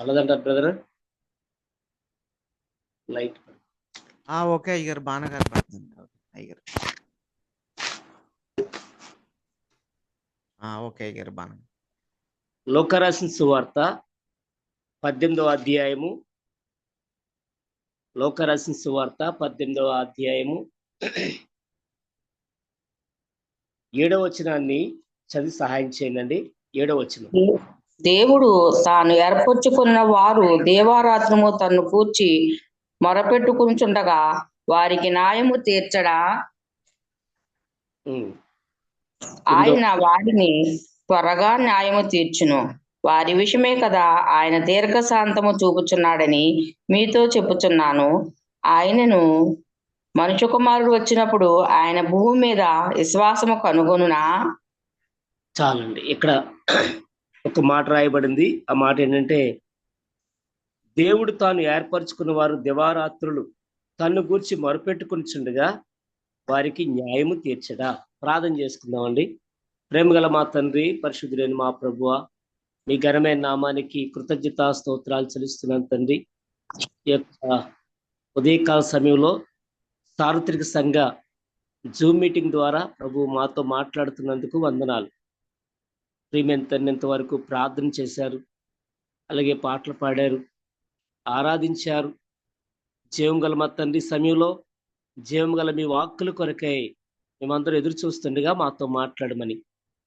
అలాదంటారు brother. Light okay అయ్యారు, బాగానే కనపడుతుంది. అయ్యారు ఓకే అయ్యారు బాగా. లోక రాసిన సువార్త 18వ అధ్యాయము. లోక రాసిన సువార్త 18వ అధ్యాయము 7వ వచనాన్ని చదివి సహాయం చేయండి. 7వ వచనం. దేవుడు తాను ఏర్పరచుకున్న వారు దేవారాత్రము తన్ను కూర్చి మొరపెట్టుకుంటుండగా వారికి న్యాయము తీర్చడా, ఆయన వారిని త్వరగా న్యాయము తీర్చును. వారి విషయమే కదా ఆయన దీర్ఘశాంతము చూపుచున్నాడని మీతో చెప్పుచున్నాను. ఆయనను మనుష్య కుమారుడు వచ్చినప్పుడు ఆయన భూమి మీద విశ్వాసము కనుగొనునా. చాలండి. ఇక్కడ ఒక మాట రాయబడింది. ఆ మాట ఏంటంటే, దేవుడు తాను ఏర్పరచుకున్న వారు దివారాత్రులు తన్ను గూర్చి మొరపెట్టుకునిచుండగా వారికి న్యాయము తీర్చడా. ప్రార్థన చేసుకుందామండి. ప్రేమగల మా తండ్రి, పరిశుద్ధులైన మా ప్రభువ, మీ ఘనమైన నామానికి కృతజ్ఞతా స్తోత్రాలు చెల్లిస్తున్నాను తండ్రి. ఈ యొక్క ఉదయకాల సమయంలో సార్వత్రిక సంఘ జూమ్ మీటింగ్ ద్వారా ప్రభు మాతో మాట్లాడుతున్నందుకు వందనాలు. ప్రియమైన తండ్రి, ఇంతవరకు ప్రార్థన చేశారు, అలాగే పాటలు పాడారు, ఆరాధించారు. జీవం గల మా తండ్రి, సమయంలో జీవం గల మీ వాక్కుల కొరకై మేమందరూ ఎదురు చూస్తుండగా మాతో మాట్లాడమని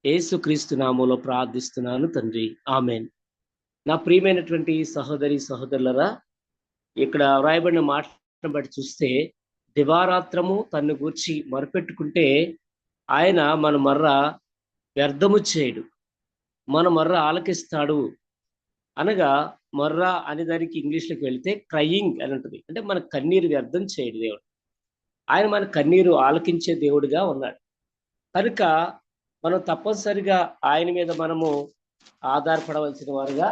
యేసుక్రీస్తు నామములో ప్రార్థిస్తున్నాను తండ్రి, ఆమేన్. నా ప్రియమైనటువంటి సహోదరి సహోదరులరా, ఇక్కడ వ్రాయబడిన మాటను బట్టి చూస్తే, దివారాత్రము తన్ను గూర్చి మొరపెట్టుకుంటే ఆయన మన మర్ర వ్యర్థము చేయడు, మన మర్ర ఆలకిస్తాడు. అనగా మొర్ర అనే దానికి ఇంగ్లీష్లోకి వెళితే క్రయింగ్ అని ఉంటుంది. అంటే మన కన్నీరు వ్యర్థం చేయడు దేవుడు. ఆయన మన కన్నీరు ఆలకించే దేవుడిగా ఉన్నాడు. కనుక మనం తప్పనిసరిగా ఆయన మీద మనము ఆధారపడవలసిన వారుగా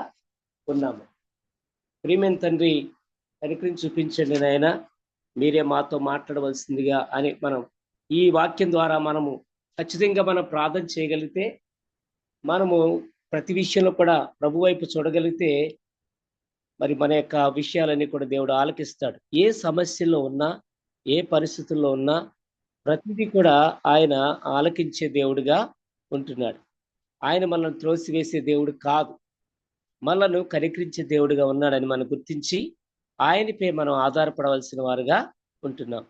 ఉన్నాము. ప్రియమైన తండ్రి, కనికరించి చూపించండి నాయన, మీరే మాతో మాట్లాడవలసిందిగా అని మనం ఈ వాక్యం ద్వారా మనము ఖచ్చితంగా మనం ప్రార్థన చేయగలిగితే, మనము ప్రతి విషయంలో కూడా ప్రభు వైపు చూడగలిగితే, మరి మన యొక్క విషయాలన్నీ కూడా దేవుడు ఆలకిస్తాడు. ఏ సమస్యల్లో ఉన్నా, ఏ పరిస్థితుల్లో ఉన్నా ప్రతిదీ కూడా ఆయన ఆలకించే దేవుడిగా ఉంటున్నాడు. ఆయన మనల్ని త్రోసివేసే దేవుడు కాదు, మనల్ని కనికరించే దేవుడిగా ఉన్నాడని మనం గుర్తించి ఆయనపై మనం ఆధారపడవలసిన వారుగా ఉంటున్నాం.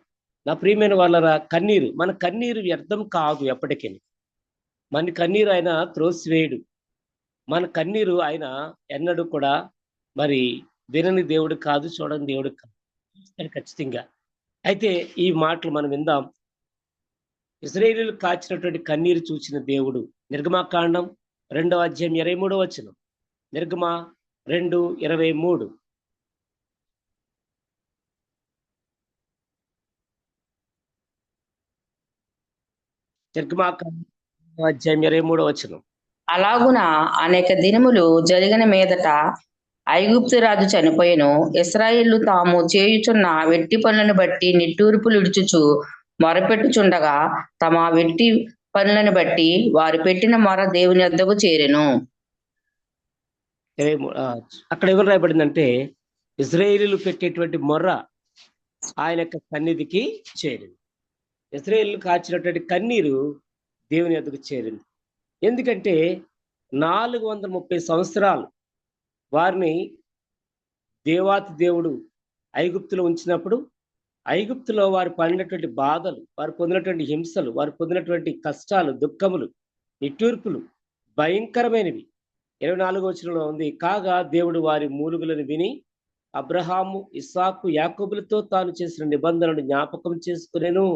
నా ప్రియమైన వాళ్ళ కన్నీరు, మన కన్నీరు వ్యర్థం కాదు. ఎప్పటికీ మన కన్నీరు ఆయన త్రోసివేయడు. మన కన్నీరు ఆయన ఎన్నడూ కూడా మరి వినని దేవుడు కాదు, చూడని దేవుడు కాదు, ఖచ్చితంగా. అయితే ఈ మాటలు మనం విందాం. ఇశ్రాయేలీయులు కాచినటువంటి కన్నీరు చూసిన దేవుడు. నిర్గమాకాండం 2వ అధ్యాయం 23వ వచనం. నిర్గమ 2:23. నిర్గమాకాండం 2వ అధ్యాయం 23వ వచనం. అలాగున అనేక దినములు జరిగిన మీదట ఐగుప్తు రాజు చనిపోయెను. ఇశ్రాయేలు తాము చేయుచున్న వెట్టి పనులను బట్టి నిట్టూర్పులు ఇడుచుచు మొరపెట్టుచుండగా తమ వెట్టి పనులను బట్టి వారు పెట్టిన మొర దేవుని వద్దకు చేరెను. అక్కడ ఎవరు రాయబడిందంటే, ఇశ్రాయేలీయులు పెట్టేటువంటి మొర్ర ఆయన యొక్క సన్నిధికి చేరింది. ఇశ్రాయేలీయులు కాచినటువంటి కన్నీరు దేవుని వద్దకు చేరింది. ఎందుకంటే 430 సంవత్సరాలు వారిని దేవాతి దేవుడు ఐగుప్తులో ఉంచినప్పుడు, ఐగుప్తులో వారు పడినటువంటి బాధలు, వారు పొందినటువంటి హింసలు, వారు పొందినటువంటి కష్టాలు, దుఃఖములు, నిట్టూర్పులు భయంకరమైనవి. 24వ వచనంలో ఉంది, కాగా దేవుడు వారి మూలుగులను విని అబ్రహాము, ఇస్సాకు, యాకోబులతో తాను చేసిన నిబంధనను జ్ఞాపకం చేసుకునేను.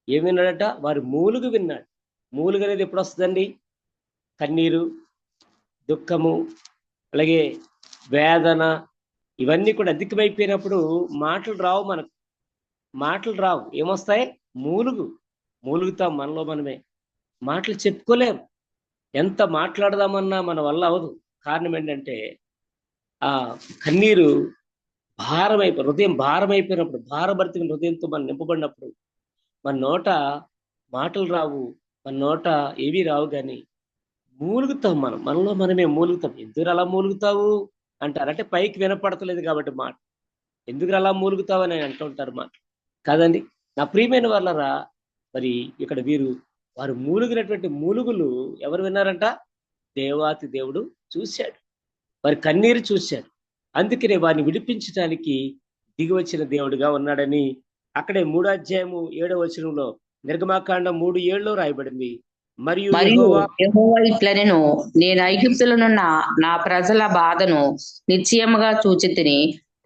ఏం విన్నాడట? వారి మూలుగు విన్నాడు. మూలుగు అనేది ఎప్పుడు వస్తుందండి? కన్నీరు, దుఃఖము, అలాగే వేదన, ఇవన్నీ కూడా అధికమైపోయినప్పుడు మాటలు రావు. మనకు మాటలు రావు. ఏమొస్తాయి? మూలుగుతాం మనలో మనమే. మాటలు చెప్పుకోలేం. ఎంత మాట్లాడదామన్నా మన వల్ల అవదు. కారణం ఏంటంటే, ఆ కన్నీరు హృదయం భారమైపోయినప్పుడు, భారభరితమైన హృదయంతో మనం నింపబడినప్పుడు మన నోట మాటలు రావు, మన నోట ఏవి రావు, కానీ మూలుగుతాం. మనలో మనమే మూలుగుతాం. ఎందుకు అలా మూలుగుతావు అంటారు. అంటే పైకి వినపడతలేదు కాబట్టి మాట. ఎందుకు అలా మూలుగుతావని అంటూ ఉంటారు మాట కాదండి. నా ప్రియమైన వాళ్ళరా, మరి ఇక్కడ వారు మూలుగినటువంటి మూలుగులు ఎవరు విన్నారంట? దేవాతి దేవుడు చూశాడు, వారి కన్నీరు చూశాడు. అందుకనే వారిని విడిపించడానికి దిగి వచ్చిన దేవుడుగా ఉన్నాడని అక్కడే 3:7 నిర్గమాకాండం 3:7 రాయబడింది. మరియు మరియు యెహోవా యెహోవా ఇట్లనెను, నేను ఐగుప్తులనున్న నా ప్రజల బాధను నిశ్చయముగా చూచితిని.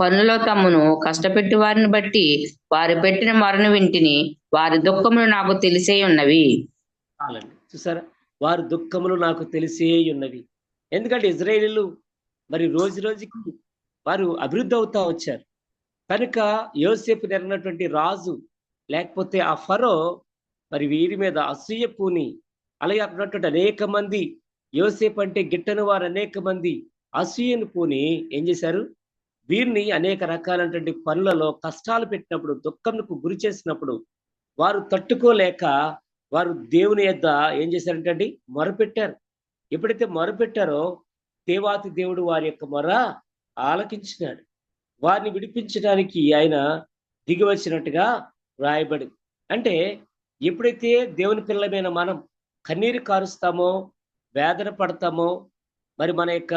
పనులో తమ్మును కష్టపెట్టి వారిని బట్టి వారు పెట్టిన మొరను వింటిని. వారి దుఃఖములు నాకు తెలిసే ఉన్నవి. చాలండి, చూసారా? వారి దుఃఖములు నాకు తెలిసే ఉన్నవి. ఎందుకంటే ఇజ్రాయేలీలు మరి రోజు రోజుకి వారు అభివృద్ధి అవుతా వచ్చారు కనుక యోసేపు నెరిగినటువంటి రాజు లేకపోతే ఆ ఫరో మరి వీరి మీద అసూయ పూని, అలాగే అక్కడ ఉన్నటువంటి అనేక మంది యోసేపు అంటే గిట్టని వారు అనేక మంది అసూయను పూని ఏం చేశారు? వీరిని అనేక రకాలైనటువంటి పనులలో కష్టాలు పెట్టినప్పుడు, దుఃఖంకు గురి చేసినప్పుడు వారు తట్టుకోలేక వారు దేవుని యొద్ద ఏం చేశారంటే మొరపెట్టారు. ఎప్పుడైతే మొరపెట్టారో దేవాతి దేవుడు వారి యొక్క మొర ఆలకించినాడు. వారిని విడిపించడానికి ఆయన దిగి వచ్చినట్టుగా రాయబడింది. అంటే ఎప్పుడైతే దేవుని పిల్లలమైన మనం కన్నీరు కారుస్తామో, వేదన పడతామో, మరి మన యొక్క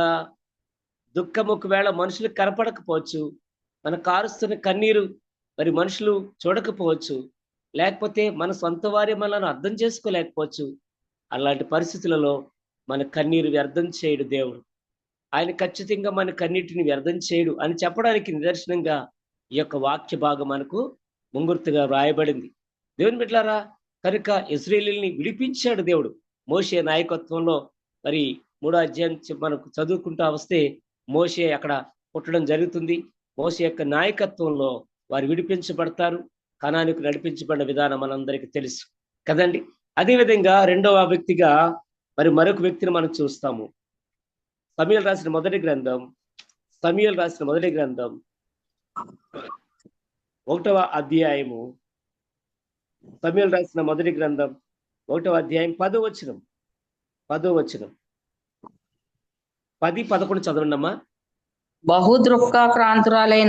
దుఃఖం ఒకవేళ మనుషులకు కనపడకపోవచ్చు, మన కారుస్తున్న కన్నీరు మరి మనుషులు చూడకపోవచ్చు, లేకపోతే మన సొంత వారి మనల్ని అర్థం చేసుకోలేకపోవచ్చు. అలాంటి పరిస్థితులలో మన కన్నీరు వ్యర్థం చేయడు దేవుడు. ఆయన ఖచ్చితంగా మన కన్నీటిని వ్యర్థం చేయడు అని చెప్పడానికి నిదర్శనంగా ఈ యొక్క వాక్య భాగం మనకు ముంగుర్తుగా వ్రాయబడింది. దేవుని బిడ్డలారా, కనుక ఇశ్రాయేలీయుల్ని విడిపించాడు దేవుడు మోషే నాయకత్వంలో. మరి 3వ అధ్యాయం మనకు చదువుకుంటా వస్తే మోషే అక్కడ పుట్టడం జరుగుతుంది. మోషే యొక్క నాయకత్వంలో వారు విడిపించబడతారు. కనానికి నడిపించబడిన విధానం మనందరికీ తెలుసు కదండి. అదేవిధంగా రెండవ వ్యక్తిగా మరి మరొక వ్యక్తిని మనం చూస్తాము. సమూయేలు రాసిన మొదటి గ్రంథం 1వ అధ్యాయము. సమూయేలు రాసిన మొదటి గ్రంథం 1వ అధ్యాయం 10వ వచనం. 10-11 చదవండి అమ్మా. బహుదృక్కాక్రాంతురాలై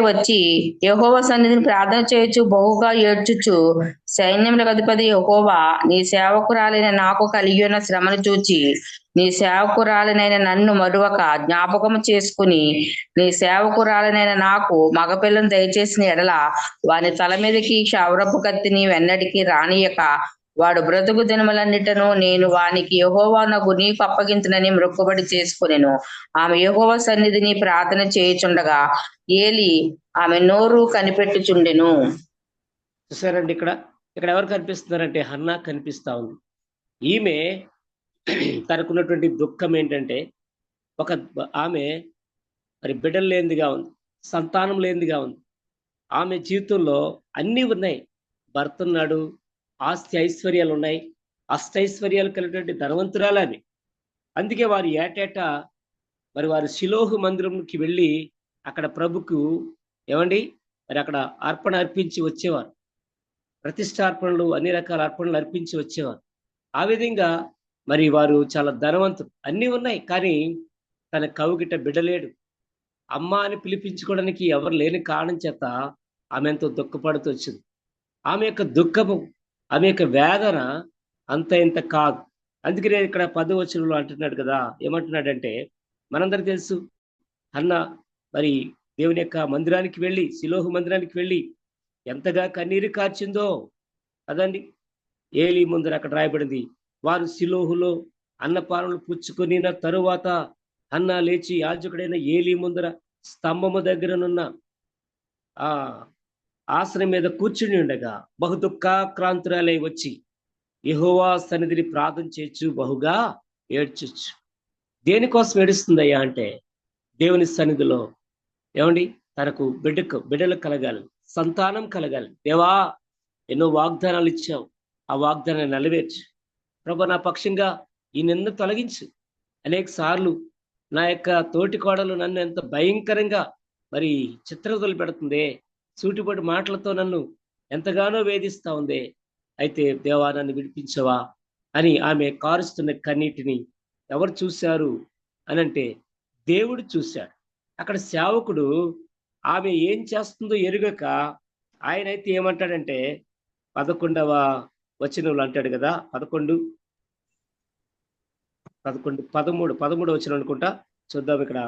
వచ్చి యెహోవా సన్నిధిని ప్రార్థన చేయొచ్చు, బహుగా ఏడ్చుచు, సైన్యములకు అధిపతి యెహోవా, నీ సేవకురాలైన నాకు కలిగి ఉన్న శ్రమను చూచి నీ సేవకురాలనైన నన్ను మరువక జ్ఞాపకము చేసుకుని నీ సేవకురాలనైన నాకు మగపిల్లను దయచేసిన ఎడల వాని తల మీదకి క్షౌరపు కత్తిని వెన్నటికి రానియక వాడు బ్రతుకు దినములన్నిటను నేను వానికి యెహోవానగు నీకు అప్పగించునని మొక్కుబడి చేసుకునేను. ఆమె యెహోవా సన్నిధిని ప్రార్థన చేయుచుండగా ఏలి ఆమె నోరు కనిపెట్టుచుండెను. చూసారండి, ఇక్కడ ఎవరు కనిపిస్తున్నారంటే హన్నా కనిపిస్తా ఉంది. ఈమె తనకున్నటువంటి దుఃఖం ఏంటంటే ఆమె మరి బిడ్డలు లేనిదిగా ఉంది, సంతానం లేనిదిగా ఉంది. ఆమె జీవితంలో అన్నీ ఉన్నాయి. భర్త ఉన్నాడు, ఆస్తి ఐశ్వర్యాలు ఉన్నాయి, అష్టైశ్వర్యాలు కలిగినటువంటి ధనవంతురాలు ఆమె. అందుకే వారు ఏటేటా మరి వారు షిలోహు మందిరంకి వెళ్ళి అక్కడ ప్రభుకు ఏమండి మరి అక్కడ అర్పణ అర్పించి వచ్చేవారు. ప్రతిష్టార్పణలు, అన్ని రకాల అర్పణలు అర్పించి వచ్చేవారు. ఆ విధంగా మరి వారు చాలా ధనవంతులు, అన్నీ ఉన్నాయి. కానీ తన కవుగిట బిడ్డలేడు. అమ్మ అని పిలిపించుకోవడానికి ఎవరు లేని కారణం చేత ఆమె ఎంతో దుఃఖపడుతూ వచ్చింది. ఆమె యొక్క దుఃఖము, ఆమె యొక్క వేదన అంత ఇంత కాదు. అందుకనే ఇక్కడ 10వ వచనంలో అంటున్నాడు కదా, ఏమంటున్నాడంటే మనందరికీ తెలుసు అన్న మరి దేవుని యొక్క మందిరానికి వెళ్ళి, షిలోహు మందిరానికి వెళ్ళి ఎంతగా కన్నీరు కార్చిందో కదండి. ఏలి ముందర అక్కడ రాయబడింది, వారు షిలోహులో అన్నపానలు పుచ్చుకొని తరువాత అన్న లేచి యాజకుడైన ఏలి ముందర స్తంభము దగ్గరనున్న ఆ ఆసనం మీద కూర్చుని ఉండగా బహు దుఃఖాక్రాంతురాలై వచ్చి యెహోవా సన్నిధిని ప్రార్థన చేయొచ్చు, బహుగా ఏడ్చొచ్చు. దేనికోసం ఏడుస్తుందయ్యా అంటే దేవుని సన్నిధిలో ఏమండి తనకు బిడ్డలు కలగాలి, సంతానం కలగాలి. దేవా, ఎన్నో వాగ్దానాలు ఇచ్చావు, ఆ వాగ్దానాన్ని నెరవేర్చు ప్రభు. నా పక్షంగా ఈ నింద తొలగించు. అనేక సార్లు నా యొక్క తోటి కోడలు నన్ను ఎంత భయంకరంగా మరి చిత్రవదలు పెడుతుందే, సూటిపడి మాటలతో నన్ను ఎంతగానో వేధిస్తా ఉందే. అయితే దేవా, నన్ను విడిపించవా అని ఆమె కారుస్తున్న కన్నీటిని ఎవరు చూశారు అని అంటే దేవుడు చూశాడు. అక్కడ సేవకుడు ఆమె ఏం చేస్తుందో ఎరుగక ఆయన అయితే ఏమంటాడంటే 11వ వచనంలో అంటాడు కదా, 11, 13 వచనం అనుకుంటా. చూద్దాం ఇక్కడ.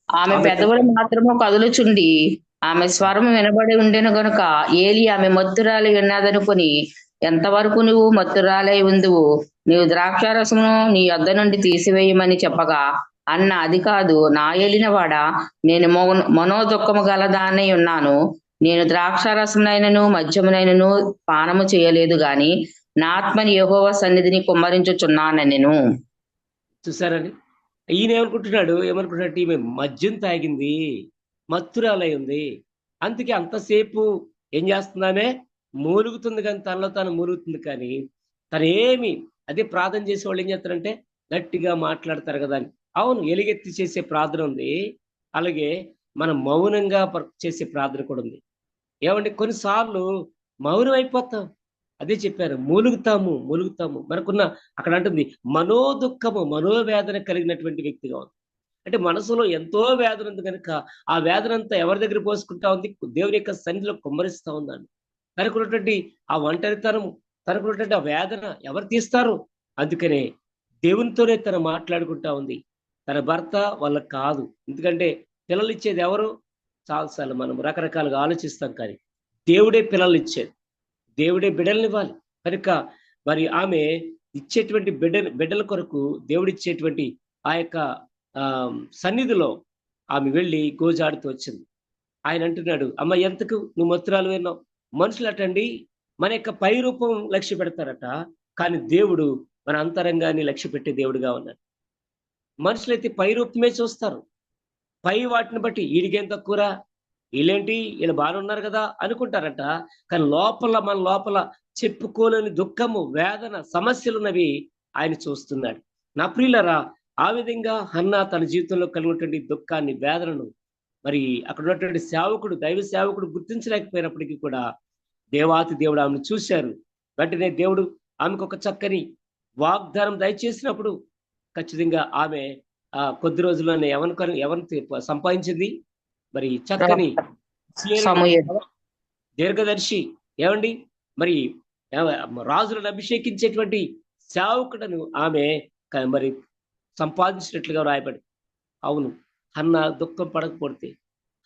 ఆమె ఆమె పెదవులు మాత్రము కదులుచుండి ఆమె స్వరము వినబడి ఉండెను గనుక ఏలి ఆమె మత్తురాలి విన్నదనుకుని, ఎంతవరకు నువ్వు మత్తురాలై ఉందువు, నీవు ద్రాక్షారసమును నీ యొద్ద నుండి తీసివేయమని చెప్పగా, అన్న అది కాదు నా ఏలినవాడా, నేను మనోదుఖము గలదానై ఉన్నాను. నేను ద్రాక్షారసమునైనను మద్యమునైనను పానము చేయలేదు గాని నా ఆత్మని యెహోవా సన్నిధిని కుమ్మరించుచున్నానెను. చూసారని ఈయన ఏమనుకుంటున్నాడు, ఈమె మద్యం తాగింది, మత్తురాలై ఉంది, అందుకే అంతసేపు ఏం చేస్తుందామే, మూలుగుతుంది, కానీ తనలో తాను మూలుగుతుంది. కానీ తను ఏమి అదే ప్రార్థన చేసే వాళ్ళు ఏం చేస్తారంటే గట్టిగా మాట్లాడతారు కదా అని. అవును, ఎలుగెత్తి చేసే ప్రార్థన ఉంది, అలాగే మనం మౌనంగా చేసే ప్రార్థన కూడా ఉంది. ఏమంటే కొన్నిసార్లు మౌనం అయిపోతాం, అదే చెప్పారు, మూలుగుతాము. మనకున్న అక్కడ అంటుంది మనోదుఖము, మనోవేదన కలిగినటువంటి వ్యక్తిగా ఉంది. అంటే మనసులో ఎంతో వేదన ఉంది కనుక ఆ వేదన అంతా ఎవరి దగ్గర పోసుకుంటా ఉంది, దేవుని యొక్క సన్నిధిలో కుమ్మరిస్తా ఉందండి. తనకున్నటువంటి ఆ ఒంటరితనం, తనకున్నటువంటి ఆ వేదన ఎవరు తీస్తారు? అందుకనే దేవునితోనే తను మాట్లాడుకుంటా ఉంది. తన భర్త వాళ్ళకి కాదు. ఎందుకంటే పిల్లలు ఇచ్చేది ఎవరు? చాలాసార్లు మనం రకరకాలుగా ఆలోచిస్తాం, కానీ దేవుడే పిల్లలు ఇచ్చేది, దేవుడే బిడ్డల్ని ఇవ్వాలి. కనుక మరి ఆమె ఇచ్చేటువంటి బిడ్డల కొరకు దేవుడిచ్చేటువంటి ఆ యొక్క సన్నిధిలో ఆమె వెళ్ళి గోజాడుతూ వచ్చింది. ఆయన అంటున్నాడు, అమ్మ ఎంతకు నువ్వు మత్తురాలు విన్నావు? మనుషులు అటండి మన యొక్క పై రూపం లక్ష్య పెడతారట, కానీ దేవుడు మన అంతరంగాన్ని లక్ష్య పెట్టే దేవుడుగా ఉన్నాడు. మనుషులైతే పై రూపమే చూస్తారు, పై వాటిని బట్టి వీడికేం తక్కువరా, వీళ్ళేంటి వీళ్ళు బాగానే ఉన్నారు కదా అనుకుంటారట. కానీ మన లోపల చెప్పుకోలేని దుఃఖము, వేదన, సమస్యలున్నవి ఆయన చూస్తున్నాడు. నా ప్రియులరా, ఆ విధంగా హన్నా తన జీవితంలో కలిగినటువంటి దుఃఖాన్ని, వేదనను మరి అక్కడ ఉన్నటువంటి సేవకుడు, దైవ సేవకుడు గుర్తించలేకపోయినప్పటికీ కూడా దేవాతి దేవుడు ఆమెను చూశారు. వెంటనే దేవుడు ఆమెకు ఒక చక్కని వాగ్దానం దయచేసినప్పుడు ఖచ్చితంగా ఆమె కొద్ది రోజుల్లోనే ఎవరిని సంపాదించింది? మరి చక్కని దీర్ఘదర్శి, ఏమండి మరి రాజులను అభిషేకించేటువంటి సేవకుడను ఆమె మరి సంపాదించినట్లుగా రాయబడి. అవును, హన్నా దుఃఖం పడకపోతే,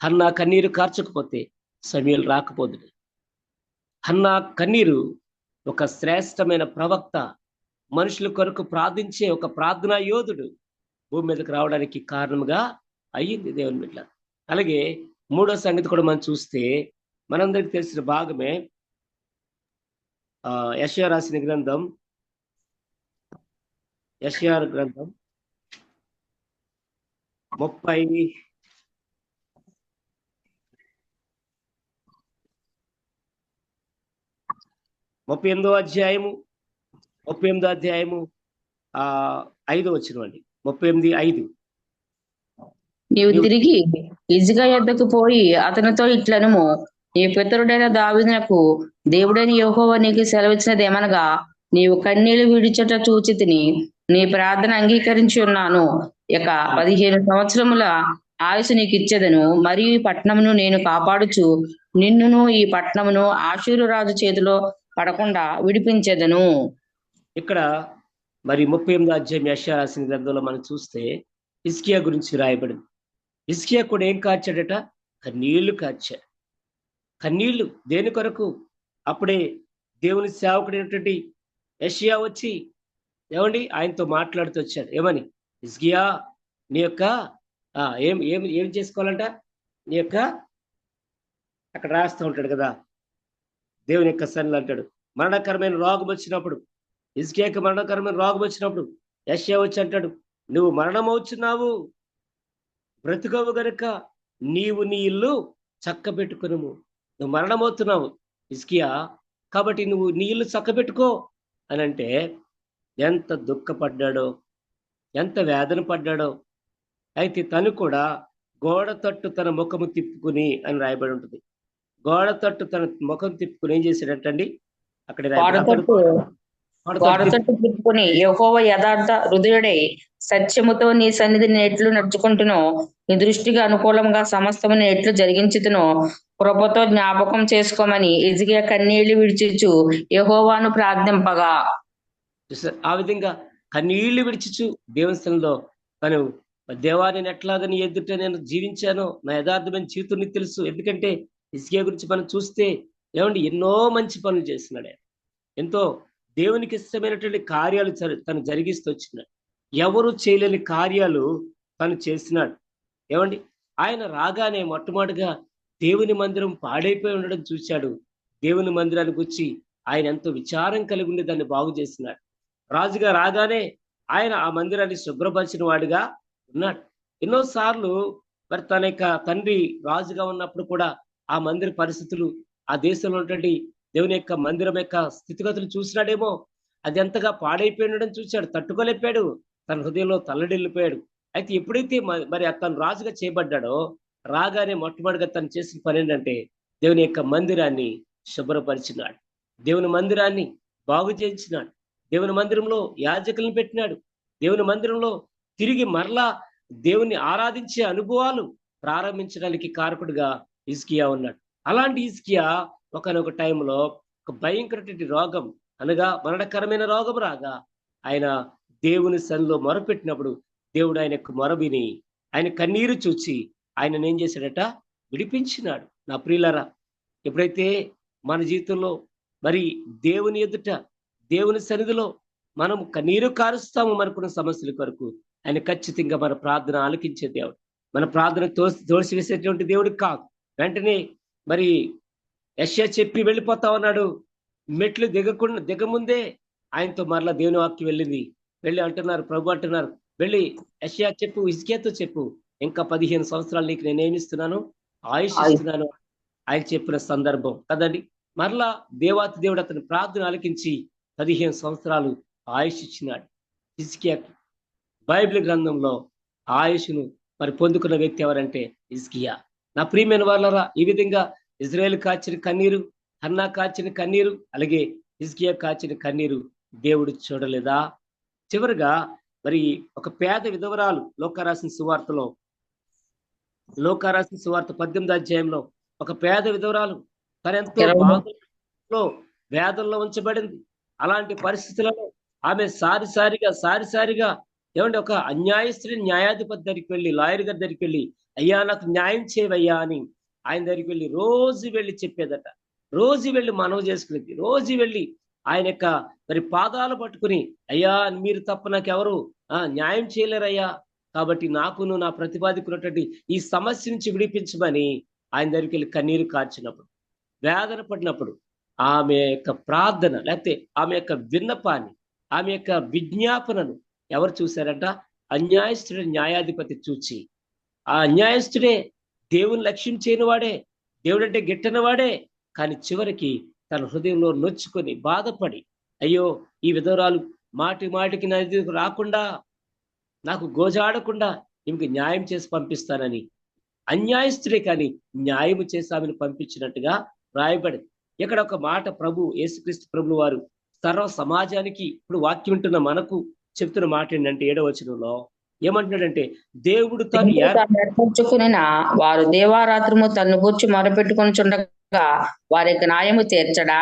హన్నా కన్నీరు కార్చకపోతే సమూయేలు రాకపోదు. హన్నా కన్నీరు ఒక శ్రేష్టమైన ప్రవక్త, మనుషుల కొరకు ప్రార్థించే ఒక ప్రార్థనా యోధుడు భూమి మీదకి రావడానికి కారణంగా అయ్యింది దేవుని బిడ్డ. అలాగే మూడో సంగతి కూడా మనం చూస్తే మనందరికి తెలిసిన భాగమే, యెషయా రాసిన గ్రంథం, యెషయా గ్రంథం 38వ అధ్యాయము 5వ వచనం అండి. 38:5. నీవు తిరిగి హిజ్కియా యొద్దకు పోయి అతనితో ఇట్లనుము, నీ పితరుడైన దావీదునకు దేవుడైన యెహోవా నీకు సెలవిచ్చినదేమనగా, నీవు కన్నీళ్లు విడిచుట చూచితిని, నీ ప్రార్థన అంగీకరించి ఉన్నాను. ఇక 15 సంవత్సరముల ఆయుసు నీకు ఇచ్చేదను, మరియు ఈ పట్టణమును నేను కాపాడుచు నిన్నును ఈ పట్టణమును ఆషూరు రాజు చేతిలో పడకుండా విడిపించేదను. ఇక్కడ మరి 38వ అధ్యాయం యెషయా రాసిన గ్రంథంలో మనం చూస్తే హిజ్కియా గురించి రాయబడింది. హిజ్కియా కూడా ఏం కార్చాడట? కన్నీళ్లు కార్చాడు. కన్నీళ్లు దేని కొరకు? అప్పుడే దేవుని సేవకుడైనటువంటి యెషయా వచ్చి ఏమండి ఆయనతో మాట్లాడుతూ వచ్చాడు. ఏమని? హిజ్కియా, నీ యొక్క ఏం చేసుకోవాలంట? నీ యొక్క అక్కడ రాస్తూ ఉంటాడు కదా, దేవుని యొక్క సన్నిధిలో అంటాడు, మరణకరమైన రోగం వచ్చినప్పుడు, హిజ్కియాకి మరణకరమైన రోగం వచ్చినప్పుడు యెషయా వచ్చి అంటాడు, నువ్వు మరణమవుచున్నావు, బ్రతుకవు గనుక నీవు నీ ఇల్లు చక్క పెట్టుకును. నువ్వు మరణమవుతున్నావు హిజ్కియా, కాబట్టి నువ్వు నీ ఇల్లు చక్క పెట్టుకో అని అంటే ఎంత దుఃఖపడ్డాడో, ఎంత వేదన పడ్డాడో. అయితే తను కూడా గోడ తట్టు తన ముఖము తిప్పుకుని అని రాయబడి ఉంటుంది. గోడ తట్టు తన ముఖం తిప్పుకుని ఏం చేశాడటండి? అక్కడ వారు తట్టు తిప్పుకొని యెహోవా యథార్థ హృదయుడై సత్యముతో నీ సన్నిధిని ఎట్లు నడుచుకుంటునో, నీ దృష్టికి అనుకూలంగా సమస్తమును ఎట్లు జరిగించుతునో కృపతో జ్ఞాపకం చేసుకోమని హిజ్కియా కన్నీళ్లు విడిచుచు యెహోవాను ప్రార్థింపగా. ఆ విధంగా కన్నీళ్లు విడిచిచు దేవుని స్థలంలో తను దేవా నేను ఎట్లాగా నీ ఎదుట నేను జీవించానో, నా యథార్థమైన జీవితం నీకు తెలుసు. ఎందుకంటే హిజ్కియా గురించి మనం చూస్తే ఏమండి ఎన్నో మంచి పనులు చేస్తున్నాడు. ఎంతో దేవునికి ఇష్టమైనటువంటి కార్యాలు తను జరిగిస్తూ వచ్చినాడు. ఎవరు చేయలేని కార్యాలు తను చేసినాడు. ఏమండి ఆయన రాగానే మొట్టమొదటిగా దేవుని మందిరం పాడైపోయి ఉండడం చూశాడు. దేవుని మందిరానికి వచ్చి ఆయన ఎంతో విచారం కలిగి ఉండి దాన్ని బాగు చేసినాడు. రాజుగా రాగానే ఆయన ఆ మందిరాన్ని శుభ్రపరిచిన వాడిగా ఉన్నాడు. ఎన్నోసార్లు మరి తన యొక్క తండ్రి రాజుగా ఉన్నప్పుడు కూడా ఆ మందిర పరిస్థితులు, ఆ దేశంలో ఉన్నటువంటి దేవుని యొక్క మందిరం యొక్క స్థితిగతులు చూసినాడేమో. అది ఎంతగా పాడైపోయి ఉండడం చూశాడు. తట్టుకోలేపాడు. తన హృదయంలో తల్లడిల్లిపోయాడు. అయితే ఎప్పుడైతే మరి తను రాజుగా చేయబడ్డాడో రాగానే మొట్టమొదటిగా తను చేసిన పని ఏంటంటే దేవుని యొక్క మందిరాన్ని శుభ్రపరిచినాడు. దేవుని మందిరాన్ని బాగు చేయించినాడు. దేవుని మందిరంలో యాజకులను పెట్టినాడు. దేవుని మందిరంలో తిరిగి మరలా దేవుని ఆరాధించే అనుభవాలు ప్రారంభించడానికి కారకుడుగా హిజ్కియా ఉన్నాడు. అలాంటి హిజ్కియా ఒకనొక టైంలో ఒక భయంకరమైన రోగం అనగా మరణకరమైన రోగం రాగా ఆయన దేవుని సన్నిధిలో మొరపెట్టినప్పుడు దేవుడు ఆయన యొక్క మొర విని ఆయన కన్నీరు చూచి ఆయనను ఏం చేశాడట, విడిపించినాడు. నా ప్రియులారా, ఎప్పుడైతే మన జీవితంలో మరి దేవుని ఎదుట దేవుని సన్నిధిలో మనం కన్నీరు కారుస్తాము మనకున్న సమస్యల కొరకు, ఆయన ఖచ్చితంగా మన ప్రార్థన ఆలకించే దేవుడు. మన ప్రార్థన తోసివేసేటువంటి దేవుడు కాదు. వెంటనే మరి యెషయా చెప్పి వెళ్ళిపోతా ఉన్నాడు. మెట్లు దిగముందే ఆయనతో మరలా దేవుని వాక్యం వెళ్ళింది. వెళ్ళి అంటున్నారు, ప్రభు అంటున్నారు, వెళ్ళి యెషయా చెప్పు, హిజ్కియాతో చెప్పు, ఇంకా 15 సంవత్సరాలు నీకు నేను ఏమిస్తున్నాను, ఆయుష్ ఇస్తున్నాను ఆయన చెప్పిన సందర్భం కదండి. మరలా దేవాతి దేవుడు అతని ప్రార్థన ఆలకించి 15 సంవత్సరాలు ఆయుష్ ఇచ్చినాడు హిజ్కియాకి. బైబిల్ గ్రంథంలో ఆయుష్ను మరి పొందుకున్న వ్యక్తి ఎవరంటే హిజ్కియా. నా ప్రియమైన వాళ్ళరా, ఈ విధంగా ఇజ్రాయేల్ కాచిన కన్నీరు, హన్నా కాచిన కన్నీరు, అలాగే హిజ్కియా కాచిన కన్నీరు దేవుడు చూడలేదా? చివరిగా మరి ఒక పేద విధవరాలు లోకారాసిన సువార్తలో, లోకారాసిన సువార్త 18వ అధ్యాయంలో ఒక పేద విధవరాలు తనెంతో బాధలో వేదనలో ఉంచబడింది. అలాంటి పరిస్థితులలో ఆమె సారిసారిగా ఏమంటే ఒక అన్యాయస్తుడి న్యాయాధిపతి దగ్గరికి వెళ్ళి, లాయర్ గారి దగ్గరికి వెళ్ళి, అయ్యా నాకు న్యాయం చేయవయ్యా అని ఆయన దగ్గరికి వెళ్ళి రోజు వెళ్ళి చెప్పేదట. రోజు వెళ్ళి మనవి చేసుకునేది. రోజు వెళ్ళి ఆయన యొక్క మరి పాదాలు పట్టుకుని, అయ్యా మీరు తప్ప నాకెవరు న్యాయం చేయలేరయ్యా, కాబట్టి నాకును నా ప్రతిపాదికున్నటువంటి ఈ సమస్య నుంచి విడిపించమని ఆయన దగ్గరికి వెళ్ళి కన్నీరు కార్చినప్పుడు, వేదన పడినప్పుడు ఆమె యొక్క ప్రార్థన లేకపోతే ఆమె యొక్క విన్నపాన్ని, ఆమె యొక్క విజ్ఞాపనను ఎవరు చూశారంట? అన్యాయస్తుడి న్యాయాధిపతి చూచి, ఆ అన్యాయస్తుడే దేవుని లక్ష్యం చేయని వాడే, దేవుడంటే గిట్టని వాడే, కానీ చివరికి తన హృదయంలో నొచ్చుకొని బాధపడి, అయ్యో ఈ విధవరాలు మాటికి నా ఎదురుకు రాకుండా, నాకు గోజాడకుండా ఈమెకి న్యాయం చేసి పంపిస్తానని అన్యాయస్తుడే కానీ న్యాయం చేసి ఆమెను పంపించినట్టుగా రాయబడింది. ఇక్కడ ఒక మాట ప్రభు యేసుక్రీస్తు ప్రభులు వారు సర్వ సమాజానికి ఇప్పుడు వాక్యం వింటున్న మనకు చెప్తున్న మాట ఏంటంటే 7వ వచనంలో ఏమంటున్నాడంటే, దేవుడు తాను ఏర్పరచుకుని వారు దేవారాత్రము తన్ను గూర్చి మొరపెట్టుకొని చుండగా వారికి న్యాయము తీర్చడా,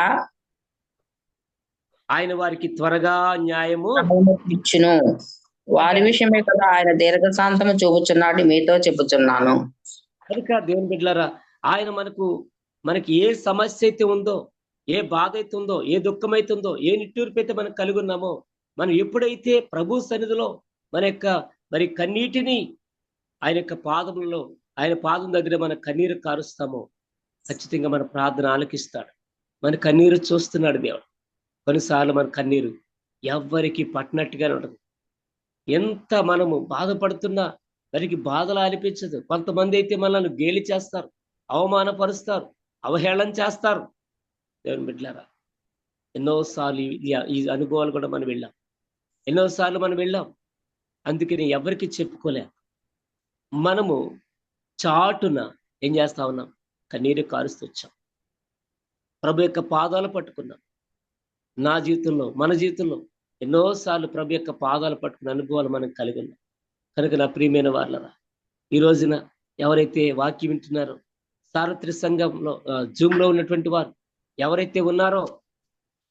ఆయన వారికి త్వరగా న్యాయము ఇచ్చును. వారి విషయమే కదా ఆయన దీర్ఘశాంతము చూపుచున్నాడు మీతో చెప్పుచున్నాను. కనుక దేవుని బిడ్డలారా, ఆయన మనకి ఏ సమస్య అయితే ఉందో, ఏ బాధ అయితే ఉందో, ఏ దుఃఖం అయితే ఉందో, ఏ నిట్టూర్పు అయితే మనం కలిగి ఉన్నామో, మనం ఎప్పుడైతే ప్రభు సన్నిధిలో మన యొక్క మరి కన్నీటిని ఆయన యొక్క పాదములలో, ఆయన పాదం దగ్గర మన కన్నీరు కారుస్తామో ఖచ్చితంగా మన ప్రార్థన ఆలకిస్తాడు. మన కన్నీరు చూస్తున్నాడు దేవుడు. కొన్నిసార్లు మన కన్నీరు ఎవ్వరికి పట్టినట్టుగానే ఉండదు. ఎంత మనము బాధపడుతున్నా వారికి బాధలు అనిపించదు. కొంతమంది అయితే మనల్ని గేలి చేస్తారు, అవమానపరుస్తారు, అవహేళన చేస్తారు. దేవుని బిడ్డలారా, ఎన్నోసార్లు ఈ అనుభవాలు కూడా మనం వెళ్ళాం. అందుకని ఎవరికి చెప్పుకోలేం. మనము చాటున ఏం చేస్తా ఉన్నాం? కన్నీరు కారుస్తూ వచ్చాం. ప్రభు యొక్క పాదాలు పట్టుకున్నాం. నా జీవితంలో, మన జీవితంలో ఎన్నోసార్లు ప్రభు యొక్క పాదాలు పట్టుకున్న అనుభవాలు మనం కలిగి ఉన్నాం. కనుక నా ప్రియమైన వాళ్ళరా, ఈ రోజున ఎవరైతే వాక్యం వింటున్నారో, సార్వత్రిక సంఘంలో జూమ్ లో ఉన్నటువంటి వారు ఎవరైతే ఉన్నారో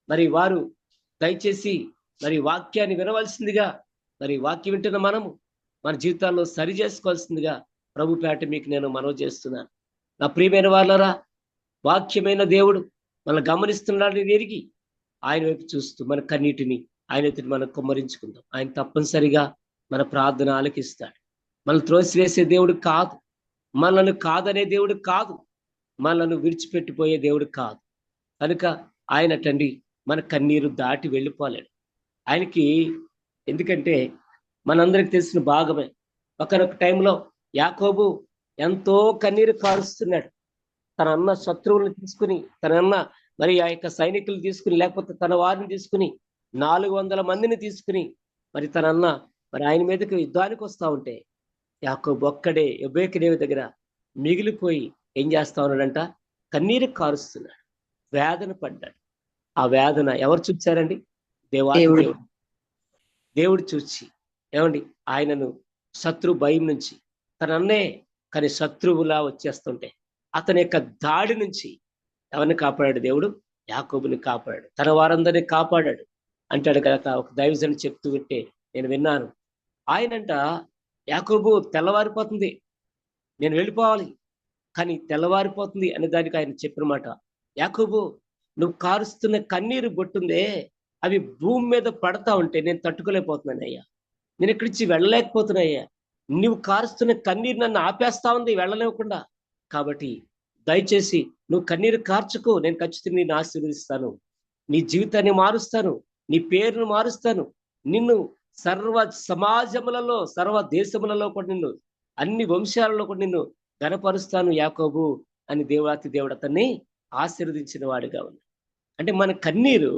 మరి వారు దయచేసి మరి వాక్యాన్ని వినవలసిందిగా, మరి వాక్యం వింటున్న మనము మన జీవితాల్లో సరి చేసుకోవాల్సిందిగా ప్రభు పేట మీకు నేను మనవి చేస్తున్నాను. నా ప్రియమైన వాళ్ళరా, వాక్యమైన దేవుడు మనం గమనిస్తున్నాడని ఎరిగి ఆయన వైపు చూస్తూ మన కన్నీటిని ఆయన ఎదుటి మనం కుమ్మరించుకుందాం. ఆయన తప్పనిసరిగా మన ప్రార్థన ఆలకిస్తాడు. మనల్ని త్రోసివేసే దేవుడు కాదు, మనల్ని కాదనే దేవుడు కాదు, మనల్ని విడిచిపెట్టిపోయే దేవుడు కాదు. కనుక ఆయన తండ్రి మన కన్నీరు దాటి వెళ్ళిపోలేడు. ఆయనకి ఎందుకంటే మనందరికి తెలిసిన భాగమే. ఒకనొక టైంలో యాకోబు ఎంతో కన్నీరు కారుస్తున్నాడు. తన అన్న శత్రువులను తీసుకుని, తన అన్న మరి ఆ యొక్క సైనికులు తీసుకుని, లేకపోతే తన వారిని తీసుకుని 400 మందిని తీసుకుని మరి తన అన్న మరి ఆయన మీదకి యుద్ధానికి వస్తా ఉంటే యాకోబు ఒక్కడే యెబేకెనేమి దగ్గర మిగిలిపోయి ఏం చేస్తా ఉన్నాడంట? కన్నీరు కారుస్తున్నాడు, వేదన పడ్డాడు. ఆ వేదన ఎవరు చూచారండి? దేవుడు. దేవుడు చూచి ఏమండి ఆయనను శత్రు భయం నుంచి, తన అన్నే కానీ శత్రువులా వచ్చేస్తుంటే అతని యొక్క దాడి నుంచి ఎవరిని కాపాడాడు? దేవుడు యాకోబుని కాపాడాడు, తన వారందరినీ కాపాడాడు అంటాడు కదా. ఒక దైవజనుడు చెప్తూ ఉంటే నేను విన్నాను. ఆయనంట యాకోబు తెల్లవారిపోతుంది, నేను వెళ్ళిపోవాలి, కానీ తెల్లవారిపోతుంది అనే దానికి ఆయన చెప్పిన మాట, యాకోబు నువ్వు కారుస్తున్న కన్నీరు బొట్టుందే, అవి భూమి మీద పడతా ఉంటే నేను తట్టుకోలేకపోతున్నానయ్యా, నేను ఇక్కడి నుంచి వెళ్ళలేకపోతున్నాయ్యా, నువ్వు కారుస్తున్న కన్నీరు నన్ను ఆపేస్తా ఉంది వెళ్ళలేకుండా. కాబట్టి దయచేసి నువ్వు కన్నీరు కార్చుకో, నేను ఖచ్చితంగా నిన్ను ఆశీర్వదిస్తాను, నీ జీవితాన్ని మారుస్తాను, నీ పేరును మారుస్తాను, నిన్ను సర్వ సమాజములలో, సర్వ దేశములలో కూడా నిన్ను, అన్ని వంశాలలో కూడా నిన్ను గణపరుస్తాను యాకోబు అని దేవాతి దేవుడు అతన్ని ఆశీర్వదించిన వాడిగా ఉంది. అంటే మన కన్నీరు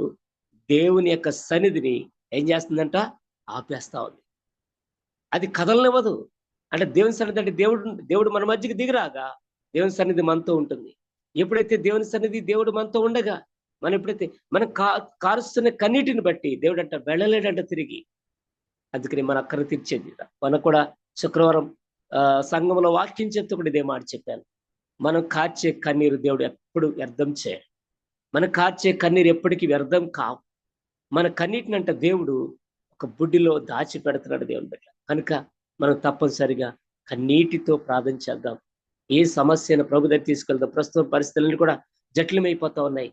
దేవుని యొక్క సన్నిధిని ఏం చేస్తుందంట? ఆపేస్తా ఉంది, అది కదలనివ్వదు. అంటే దేవుని సన్నిధి అంటే దేవుడు మన మధ్యకి దిగిరాగా దేవుని సన్నిధి మనతో ఉంటుంది. ఎప్పుడైతే దేవుని సన్నిధి దేవుడు మనతో ఉండగా, మనం ఎప్పుడైతే మనం కారుస్తున్న కన్నీటిని బట్టి దేవుడు అంట వెళ్ళలేడంట తిరిగి. అందుకని మన అక్కర తీర్చేది. మనకు కూడా శుక్రవారం సంఘంలో వాక్యం చెప్తూ కూడా ఇదే మాట చెప్పాను. మనం కార్చే కన్నీరు దేవుడు ఎప్పుడు వ్యర్థం చేయడు. మనం కార్చే కన్నీరు ఎప్పటికీ వ్యర్థం కావు. మన కన్నీటినంట దేవుడు ఒక బుడ్డిలో దాచి పెడుతున్నాడు దేవుని దగ్గర. కనుక మనం తప్పనిసరిగా కన్నీటితో ప్రార్థన చేద్దాం. ఏ సమస్యను ప్రభు దగ్గర తీసుకెళ్దాం. ప్రస్తుతం పరిస్థితులన్నీ కూడా జటిలమైపోతా ఉన్నాయి.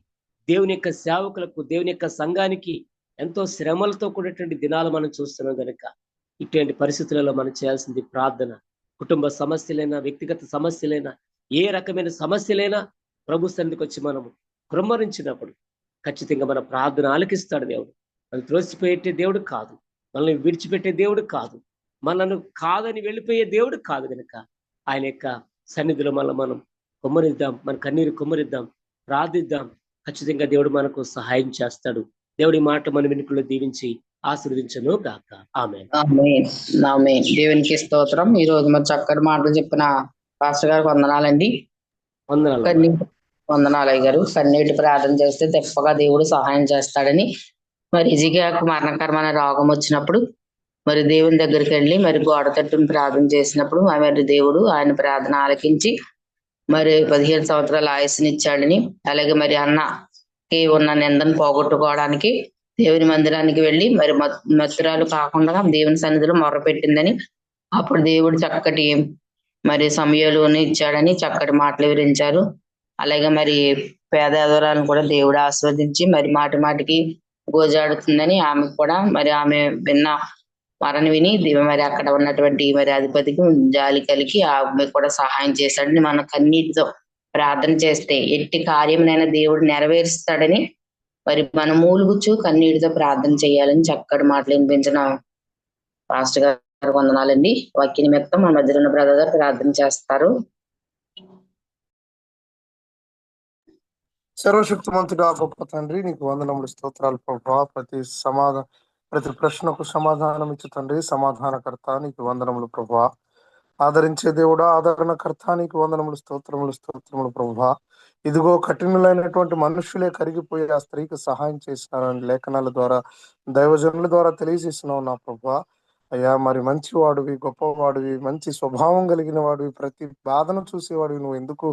దేవుని యొక్క సేవకులకు, దేవుని యొక్క సంఘానికి ఎంతో శ్రమలతో కూడినటువంటి దినాలు మనం చూస్తున్నాం. కనుక ఇటువంటి పరిస్థితులలో మనం చేయాల్సింది ప్రార్థన. కుటుంబ సమస్యలైనా, వ్యక్తిగత సమస్యలైనా, ఏ రకమైన సమస్యలైనా ప్రభు సన్నిధికి వచ్చి మనము కృమ్మరించినప్పుడు ఖచ్చితంగా మన ప్రార్థన ఆలకిస్తాడు దేవుడు. మనం త్రోసిపోయే దేవుడు కాదు, మనల్ని విడిచిపెట్టే దేవుడు కాదు, మనల్ని కాదని వెళ్ళిపోయే దేవుడు కాదు. కనుక ఆయన యొక్క సన్నిధిలో మనం కుమ్మరిద్దాం, మన కన్నీరు కుమ్మరిద్దాం, ప్రార్థిద్దాం. ఖచ్చితంగా దేవుడు మనకు సహాయం చేస్తాడు. దేవుడి మాట మన వెనుకలో దీవించి ఆశీర్వదించను గాక. ఆమేన్. ఆమేన్. ఆమేన్. దేవునికి స్తోత్రం. ఈ రోజు మరి చక్కటి మాటలు చెప్పిన పాస్టర్ గారికి వందనాలండి. వందనాలు అయ్య గారు. కన్నీటి ప్రార్థన చేస్తే తెప్పగా దేవుడు సహాయం చేస్తాడని, మరి హిజ్కియాకు మరణకరమైన రోగం వచ్చినప్పుడు మరి దేవుని దగ్గరికి వెళ్ళి మరి గోడ తట్టుని ప్రార్థన చేసినప్పుడు మరి దేవుడు ఆయన ప్రార్థన ఆలకించి మరి 15 సంవత్సరాల ఆయుస్సునిచ్చాడని, అలాగే మరి అన్నకి ఉన్న నిందను పోగొట్టుకోవడానికి దేవుని మందిరానికి వెళ్ళి మరి మత్తురాలు కాకుండా దేవుని సన్నిధిలో మొర్రపెట్టిందని, అప్పుడు దేవుడు చక్కటి మరి సమయాలుని ఇచ్చాడని చక్కటి మాటలు వివరించారు. అలాగే మరి పేదరాలను కూడా దేవుడు ఆస్వాదించి మరి మాటి మాటికి గోజాడుతుందని ఆమె కూడా మరి ఆమె విన్న మరణ విని మరి అక్కడ ఉన్నటువంటి మరి అధిపతికి జాలి కలిగి ఆమె కూడా సహాయం చేశాడని, మన కన్నీటితో ప్రార్థన చేస్తే ఎట్టి కార్యమునైనా దేవుడు నెరవేరుస్తాడని మరి మన మూలుగుచ్చు కన్నీటితో ప్రార్థన చేయాలని చక్కటి మాటలు వినిపించిన పాస్టర్ గారు వందనాలండి. వాక్య నిమిత్తం మన మధ్యలో ఉన్న బ్రదర్ గారు ప్రార్థన చేస్తారు. సర్వశక్తిమంతుడా గొప్ప తండ్రి, నీకు వందనములు, స్తోత్రాలు ప్రభా. ప్రతి ప్రశ్నకు సమాధానం ఇచ్చు తండ్రి, సమాధానకర్త, నీకు వందనములు ప్రభా. ఆదరించే దేవుడా, ఆదరణకర్త, నీకు వందనములు, స్తోత్రములు, స్తోత్రములు ప్రభువా. ఇదిగో కఠినులైనటువంటి మనుషులే కరిగిపోయి ఆ స్త్రీకి సహాయం చేసినారని లేఖనాల ద్వారా, దైవజనుల ద్వారా తెలియజేసినావు నా ప్రభువా. అయ్యా, మరి మంచివాడివి, గొప్పవాడివి, మంచి స్వభావం కలిగిన వాడివి, ప్రతి బాధను చూసేవాడివి, నువ్వు ఎందుకు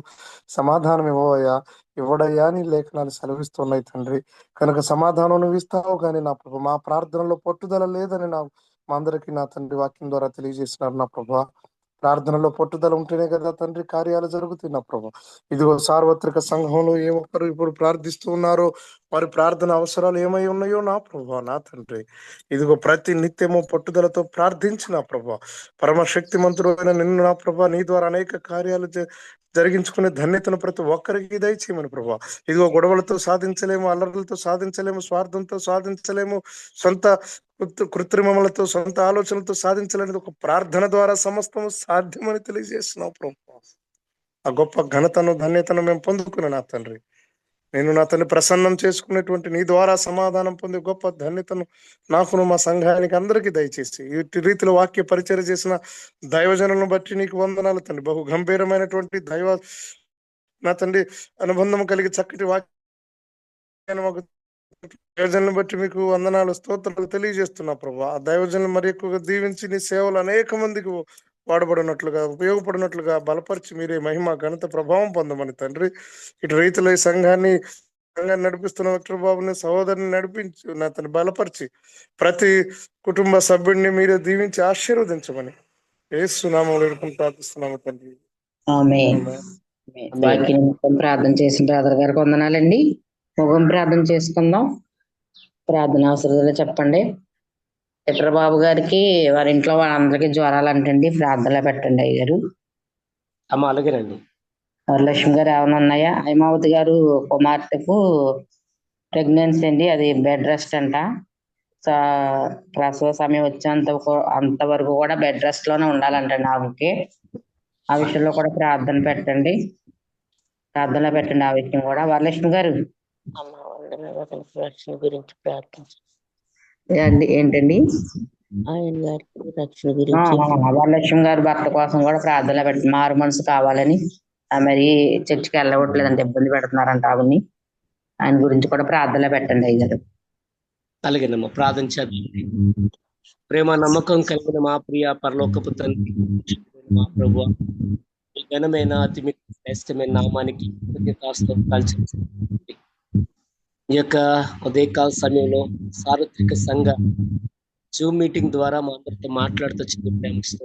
సమాధానం ఇవ్వవయ్యా? ఇవ్వడయ్యా నీ లేఖనాలు సెలవిస్తున్నాయి తండ్రి. కనుక సమాధానం నువ్వు ఇస్తావు కానీ నా ప్రభు, మా ప్రార్థనలో పట్టుదల లేదని మా అందరికీ నా తండ్రి వాక్యం ద్వారా తెలియజేసినారు నా ప్రభా. ప్రార్థనలో పట్టుదల ఉంటేనే కదా తండ్రి కార్యాలు జరుగుతాయి నా ప్రభా. ఇదిగో సార్వత్రిక సంఘంలో ఏ ఒక్కరు ఇప్పుడు ప్రార్థిస్తూ ఉన్నారో వారి ప్రార్థన అవసరాలు ఏమై ఉన్నాయో నా ప్రభా, నా తండ్రి. ఇదిగో ప్రతి నిత్యము పట్టుదలతో ప్రార్థించి నా ప్రభా, పరమశక్తిమంతుడు అయిన నిన్ను నా ప్రభా, నీ ద్వారా అనేక కార్యాలు జరిగించుకునే ధన్యతను ప్రతి ఒక్కరికి దయచేయమని ప్రభా. ఇదిగో గొడవలతో సాధించలేము, అల్లర్లతో సాధించలేము, స్వార్థంతో సాధించలేము, సొంత కృత్రిమములతో, సొంత ఆలోచనలతో సాధించలేనిది ఒక ప్రార్థన ద్వారా సమస్తము సాధ్యమని తెలియజేస్తున్నావు ప్రభు. ఆ గొప్ప ఘనతను, ధన్యతను మేము పొందుకున్నాను నా తండ్రి. నేను నా తండ్రి ప్రసన్నం చేసుకునేటువంటి నీ ద్వారా సమాధానం పొందే గొప్ప ధన్యతను నాకును మా సంఘానికి అందరికీ దయచేసి ఈ రీతిలో వాక్య పరిచయం చేసిన దైవజనులను బట్టి నీకు వందనాలు తండ్రి. బహు గంభీరమైనటువంటి నా తండ్రి అనుబంధం కలిగి చక్కటి వాక్యాన్ని దైవజనులను బట్టి మీకు వందనాలు, స్తోత్రాలు తెలియజేస్తున్నా ప్రభా. ఆ దైవజనులు మరి ఎక్కువగా దీవించి నీ సేవలు అనేక మందికి వాడబడినట్లుగా, ఉపయోగపడినట్లుగా బలపరిచి మీరే మహిమ, ఘనత, ప్రభావం పొందమని తండ్రి. ఇటు రీతిలో ఈ సంఘాన్ని నడిపిస్తున్న విక్టర్ బాబుని, సహోదరుని నడిపించు నా తను బలపరిచి ప్రతి కుటుంబ సభ్యుడిని మీరే దీవించి ఆశీర్వదించమని యేసు నామములో ప్రార్థిస్తున్నాము తండ్రి. ప్రార్థన చేసిన బ్రదర్ గారికి వందనాలండి. ముఖం ప్రార్థన చేసుకుందాం. ప్రార్థన అవసరాలు చెప్పండి. బాబు గారికి వారి ఇంట్లో వాళ్ళందరికీ జ్వరాలు అంటండి, ప్రార్థనలో పెట్టండి అయ్యారు. అమ్మ అలాగేనండి. వరలక్ష్మి గారు ఏమైనా ఉన్నాయా? హైమావతి గారు కుమార్తెకు ప్రెగ్నెన్సీ అండి, అది బెడ్ రెస్ట్ అంట. ప్రసవ సమయం అంతవరకు కూడా బెడ్ రెస్ట్ లోనే ఉండాలంటండి ఆమెకి. ఆ విషయంలో కూడా ప్రార్థన పెట్టండి, ప్రార్థనలో పెట్టండి ఆ విషయం కూడా. వరలక్ష్మి గారు రక్షణ గురించి ప్రార్థించండి. ఏంటండి? ఆయన గారికి రక్షణ గురించి, వరలక్ష్మి గారి భర్త కోసం కూడా ప్రార్థనలో పెట్టండి. మారు మనసు కావాలని, మరి చర్చికి వెళ్ళవట్లేదంటే ఇబ్బంది పెడుతున్నారంట ఆవిడ్ని. ఆయన గురించి కూడా ప్రార్థనలో పెట్టండి అయ్యారు. అలాగేనమ్మా, ప్రార్థన చేద్దాం. ప్రేమ నమ్మకం కలిగిన మా ప్రియ పరలోకపు తండ్రి, మా ప్రభువా, ఈ ఘనమైన అతి శ్రేష్టమైన నామానికి ఈ యొక్క ఉదయకాల సమయంలో సార్వత్రిక సంఘ జూమ్ మీటింగ్ ద్వారా మా అందరితో మాట్లాడుతూ ప్రేమిస్తూ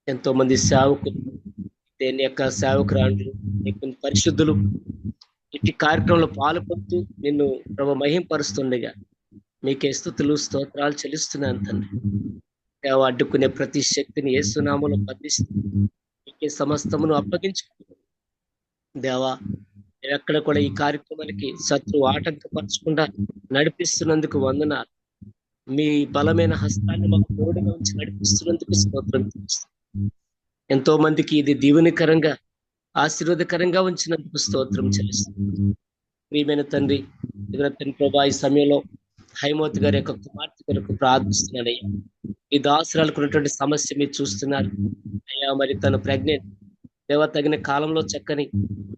ఎంతో మంది సేవకులు, దేని యొక్క సేవకురాండ్రు, పరిశుద్ధులు ఇటు కార్యక్రమంలో పాల్పొందుతూ నిన్ను ప్రభు మహింపరుస్తుండగా మీకే స్తుతులు, స్తోత్రాలు చెల్లిస్తున్నాను తండ్రి. దేవ, అడ్డుకునే ప్రతి శక్తిని యేసునామములో బంధిస్తూ మీకే సమస్తమును అప్పగించుకుంటూ దేవా, ఎక్కడ కూడా ఈ కార్యక్రమానికి శత్రువు ఆటంకపరచకుండా నడిపిస్తున్నందుకు వందనాలు. మీ బలమైన హస్తాన్ని మాకు తోడుగా ఉంచి నడిపిస్తున్నందుకు స్తోత్రం. ఎంతో మందికి ఇది దీవెనకరంగా, ఆశీర్వాదకరంగా ఉంచినందుకు స్తోత్రం చెల్లిస్తున్నాను. ప్రియమైన తండ్రి, ప్రభా, ఈ సమయంలో హైమోతి గారి యొక్క కుమార్తె కొరకు ప్రార్థిస్తున్నానయ్యా. ఈ దాసురాలకు ఉన్నటువంటి సమస్య మీరు చూస్తున్నారు అయ్యా. మరి తను ప్రెగ్నెంట్ దేవ, తగిన కాలంలో చక్కని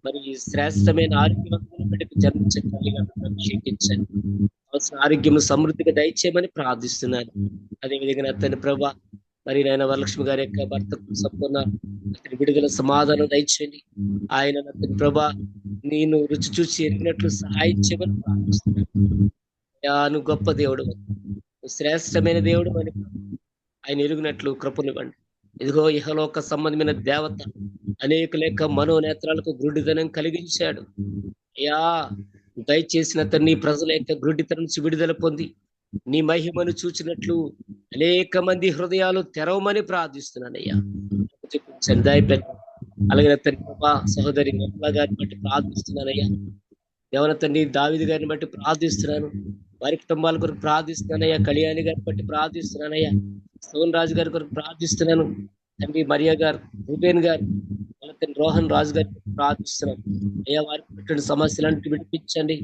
మరి శ్రేష్టమైన ఆరోగ్యవంతమైన బిడ్డకు జన్మించగలిగా అభిషేకించండి. అవసరం ఆరోగ్యం సమృద్ధిగా దయచేయమని ప్రార్థిస్తున్నాను. అదేవిధంగా తన ప్రభా, మరి నాయన వరలక్ష్మి గారి యొక్క భర్తకు సంపూర్ణ విడుదల సమాధానం దయచేయండి. ఆయన ప్రభా, నేను రుచి చూసి ఎరిగినట్లు సహాయం చేయమని ప్రార్థిస్తున్నాను. నువ్వు గొప్ప దేవుడు, శ్రేష్టమైన దేవుడు అని ఆయన ఎరుగునట్లు కృపనివ్వండి. ఇదిగో ఇహలోక సంబంధమైన దేవత అనేక లేక మనోనేత్రాలకు గుడ్డితనం కలిగించాడు అయ్యా. దయచేసిన నీ ప్రజల యొక్క గుడ్డితనం నుంచి విడుదల పొంది నీ మహిమను చూచినట్లు అనేక మంది హృదయాలు తెరవమని ప్రార్థిస్తున్నానయ్యా. అలాగే సహోదరి గారిని బట్టి ప్రార్థిస్తున్నానయ్యా. దేవన తండ్రి దావీదు గారిని బట్టి ప్రార్థిస్తున్నాను. వారి కుటుంబాల కొరకు ప్రార్థిస్తున్నానయ్యా. కళ్యాణి గారిని బట్టి ప్రార్థిస్తున్నానయ్యా. సోన్ రాజు గారి కొరకు ప్రార్థిస్తున్నాను తండ్రి. మరియా గారు, రూబేన్ గారు, రోహన్ రాజు గారి ప్రార్థిస్తున్నాను అయ్యా. వారికి సమస్యలంటే విడిపించండి.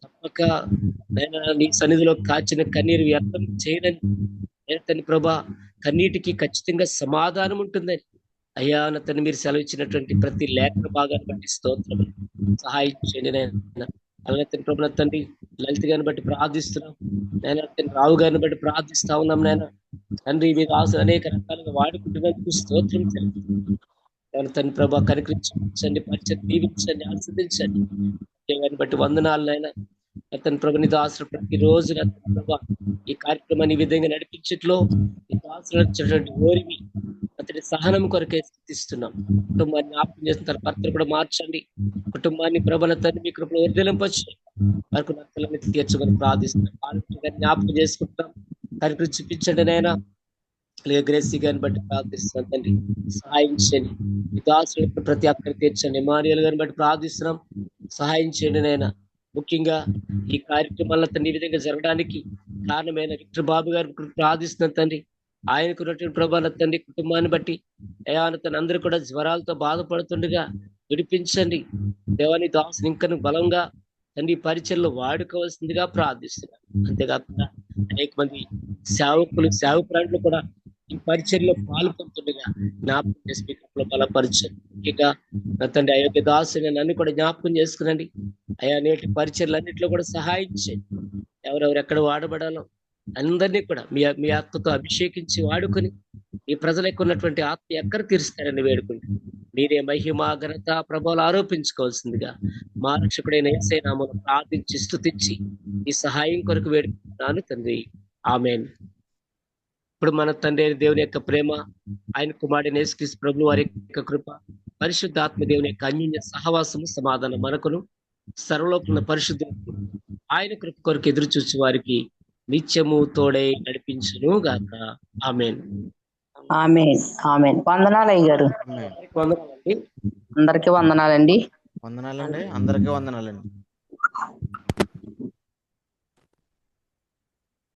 తప్పక నీ సన్నిధిలో కాచిన కన్నీరు వ్యర్థం చేయనని తండ్రి ప్రభా, కన్నీటికి ఖచ్చితంగా సమాధానం ఉంటుందని అయ్యా నా తండ్రి మీరు సెలవిచ్చినటువంటి ప్రతి లేఖన భాగాన్ని బట్టి స్తోత్రం సహాయం చేయండి నాయన. అలాగే తండ్రి ప్రభుత్వ తండ్రి లలిత గారిని బట్టి ప్రార్థిస్తున్నాం నేను తండ్రి రావు గారిని బట్టి ప్రార్థిస్తా ఉన్నాం నాయన తండ్రి మీరు ఆశ అనేక రకాలుగా వాడుకుంటున్నందుకు స్తోత్రం చెల్లిస్తున్నాం తండ్రి ప్రభా కనికరించండి పరిచయం దీవించండి ఆస్వాదించండి గారిని బట్టి వందనాలు నాయన అతని ప్రభుని దాసులు ప్రతిరోజు ప్రభా ఈ కార్యక్రమాన్ని ఈ విధంగా నడిపించట్లో ఈ దాసులు వచ్చినటువంటి ఓరిమి అతని సహనం కొరకే స్థితిస్తున్నాం కుటుంబాన్ని జ్ఞాపకం చేసిన తన భర్తను కూడా మార్చండి కుటుంబాన్ని ప్రభల తండ్రి మీ కృపలో వర్ధిలింపచ్చు వారికి నక్కలని తీర్చమని ప్రార్థిస్తున్నాం ఆరోగ్యంగా జ్ఞాపకం చేసుకుంటాం కార్యక్రమం చూపించండి నాయన గ్రేసీ గారిని బట్టి ప్రార్థిస్తున్నాం తండ్రి సహాయం చేయండి ఈ దాసులకు ప్రతి అక్కడి తీర్చండి ఎమానియల్ గారిని బట్టి ప్రార్థిస్తున్నాం సహాయం చేయండి నాయన ముఖ్యంగా ఈ కార్యక్రమాల్లో తండ్రి ఈ విధంగా జరగడానికి కారణమైన విక్టర్ బాబు గారి ప్రార్థిస్తున్నాం తండ్రి ఆయనకు ఉన్నటువంటి ప్రభావ తండ్రి కుటుంబాన్ని బట్టి అయాన తన అందరూ కూడా జ్వరాలతో బాధపడుతుండగా విడిపించండి దేవాని దాసుని ఇంకను బలంగా తండ్రి పరిచయలో వాడుకోవాల్సిందిగా ప్రార్థిస్తున్నారు అంతేకాకుండా అనేక మంది సేవకులు కూడా ఈ పరిచయలో పాల్పొందుతుండగా జ్ఞాపకం చేసి బలపరిచారు ముఖ్యంగా నా తండ్రి అయోగ్య దాసుని నన్ను కూడా జ్ఞాపకం చేసుకునండి అయా నేటి పరిచయలన్నింటిలో కూడా సహాయం చేయండి ఎవరెవరు ఎక్కడ వాడబడాలో అందరినీ కూడా మీ ఆత్మతో అభిషేకించి వాడుకొని ఈ ప్రజలకు ఉన్నటువంటి ఆత్మ ఎక్కడ తీరుస్తారని వేడుకుంటే మీరే మహిమ ఘనత ప్రభావాలు ఆరోపించుకోవాల్సిందిగా మా రక్షకుడైన యేసయ్య నామములో ప్రార్థించి స్తుతించి ఈ సహాయం కొరకు వేడుకుంటున్నాను తండ్రి ఆమేన్. ఇప్పుడు మన తండ్రి దేవుని యొక్క ప్రేమ ఆయన కుమారుడైన యేసుక్రీస్తు ప్రభువు వారి యొక్క కృప పరిశుద్ధాత్మ దేవుని యొక్క అన్యోన్య సహవాసము సమాధానం మనకును సర్వలోకమున్న పరిశుద్ధులకు ఆయన కృప కొరకు ఎదురు చూసి వారికి నిత్యము తోడై నడిపించును గాక ఆమేన్. ఆమేన్ ఆమేన్. వందనాలు అయ్యారు. వందనాలండి. అందరికీ వందనాలండి. వందనాలండి. అందరికీ వందనాలండి.